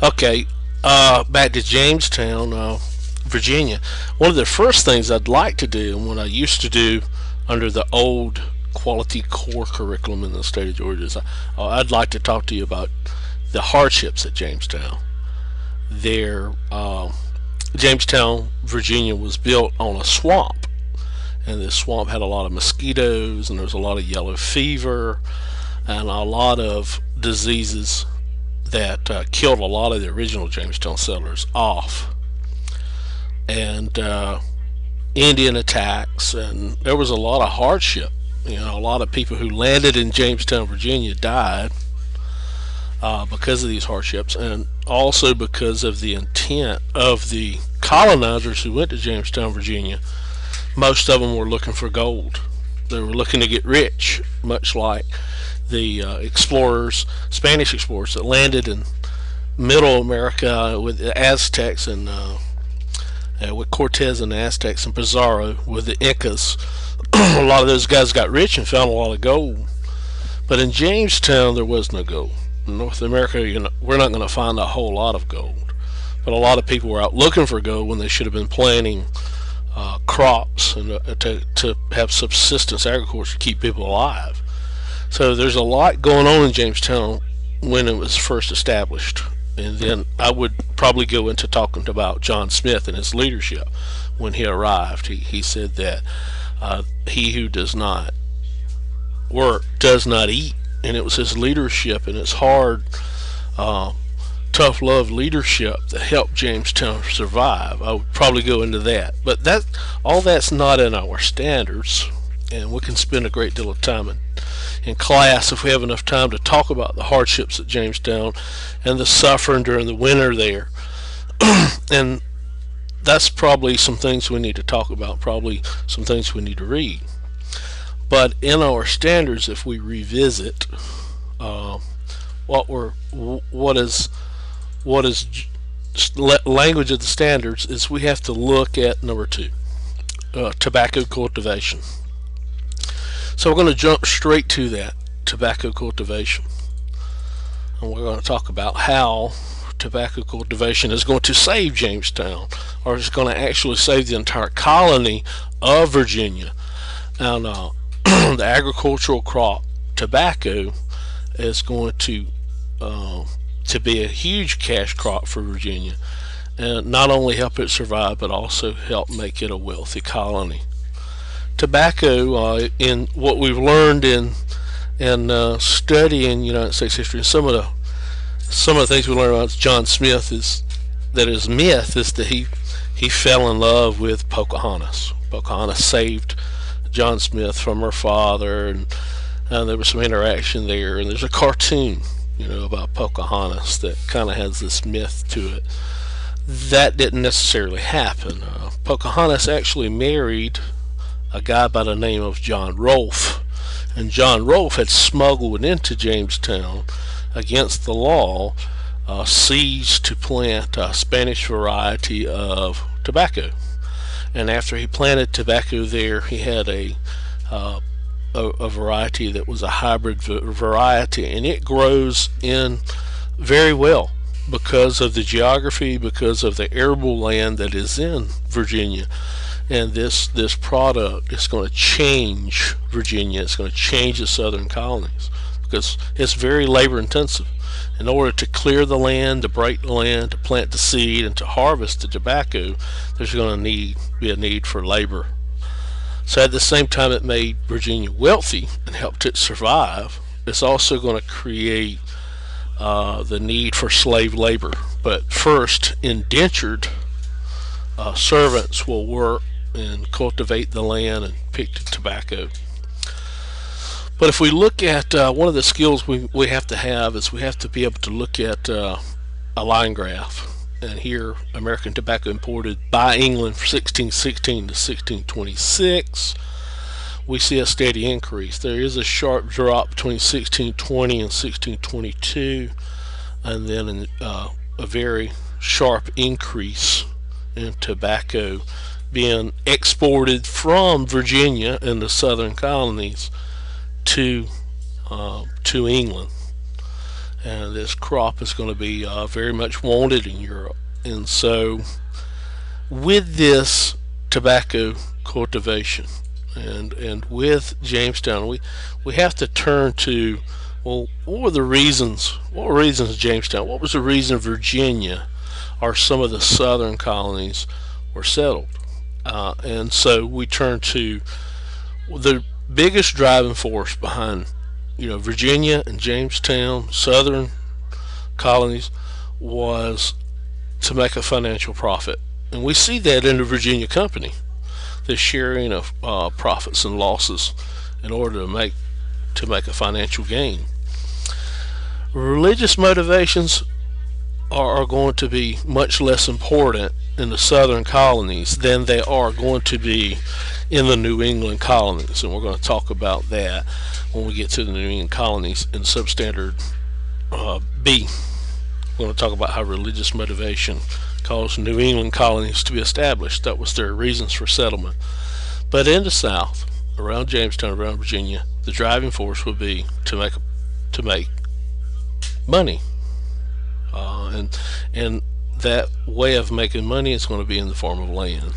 Okay, back to Jamestown, Virginia. One of the first things I'd like to do, and what I used to do under the old quality core curriculum in the state of Georgia, is I'd like to talk to you about the hardships at Jamestown. There, Jamestown, Virginia was built on a swamp, and this swamp had a lot of mosquitoes, and there was a lot of yellow fever, and a lot of diseases that killed a lot of the original Jamestown settlers off, and Indian attacks, and there was a lot of hardship. A lot of people who landed in Jamestown, Virginia, died because of these hardships, and also because of the intent of the colonizers who went to Jamestown, Virginia. Most of them were looking for gold. They were looking to get rich, much like the explorers, Spanish explorers that landed in Middle America with the Aztecs and with Cortez and the Aztecs, and Pizarro with the Incas. A lot of those guys got rich and found a lot of gold. But in Jamestown, there was no gold. In North America, we're not going to find a whole lot of gold. But a lot of people were out looking for gold when they should have been planting crops and to have subsistence agriculture to keep people alive. So there's a lot going on in Jamestown when it was first established. And then I would probably go into talking about John Smith and his leadership when he arrived. He said that he who does not work does not eat. And it was his leadership and his hard, tough love leadership that helped Jamestown survive. I would probably go into that. But all that's not in our standards. And we can spend a great deal of time in class if we have enough time to talk about the hardships at Jamestown and the suffering during the winter there. And that's probably some things we need to talk about, probably some things we need to read. But in our standards, if we revisit what is language of the standards, is we have to look at number 2, tobacco cultivation. So we're going to jump straight to that, tobacco cultivation. And we're going to talk about how tobacco cultivation is going to save Jamestown, or is going to actually save the entire colony of Virginia. And the agricultural crop tobacco is going to be a huge cash crop for Virginia, and not only help it survive but also help make it a wealthy colony. Tobacco, in what we've learned in studying United States history, some of the things we learned about John Smith is that his myth is that he fell in love with Pocahontas. Pocahontas saved John Smith from her father, and there was some interaction there. And there's a cartoon, about Pocahontas that kind of has this myth to it. That didn't necessarily happen. Pocahontas actually married a guy by the name of John Rolfe, and John Rolfe had smuggled into Jamestown against the law seeds to plant a Spanish variety of tobacco. And after he planted tobacco there, he had a variety that was a hybrid variety, and it grows in very well because of the geography, because of the arable land that is in Virginia. And this product is going to change Virginia. It's going to change the southern colonies because it's very labor intensive. In order to clear the land, to break the land, to plant the seed, and to harvest the tobacco, there's going to be a need for labor. So at the same time it made Virginia wealthy and helped it survive, it's also going to create the need for slave labor. But first, indentured servants will work and cultivate the land and pick the tobacco. But if we look at one of the skills we have to have is we have to be able to look at a line graph. And here, American tobacco imported by England from 1616 to 1626. We see a steady increase. There is a sharp drop between 1620 and 1622, and then a very sharp increase in tobacco being exported from Virginia and the southern colonies to England. and this crop is going to be very much wanted in Europe. And so, with this tobacco cultivation and with Jamestown, we have to turn to, well, what were the reasons? What were reasons Jamestown? What was the reason Virginia or some of the southern colonies were settled? And so we turn to the biggest driving force behind, Virginia and Jamestown, southern colonies, was to make a financial profit. And we see that in the Virginia Company, the sharing of profits and losses in order to make a financial gain. Religious motivations are going to be much less important in the southern colonies than they are going to be in the New England colonies, and we're going to talk about that when we get to the New England colonies in substandard B. We're going to talk about how religious motivation caused New England colonies to be established. That was their reasons for settlement. But in the South, around Jamestown, around Virginia, the driving force would be to make money, and that way of making money is going to be in the form of land.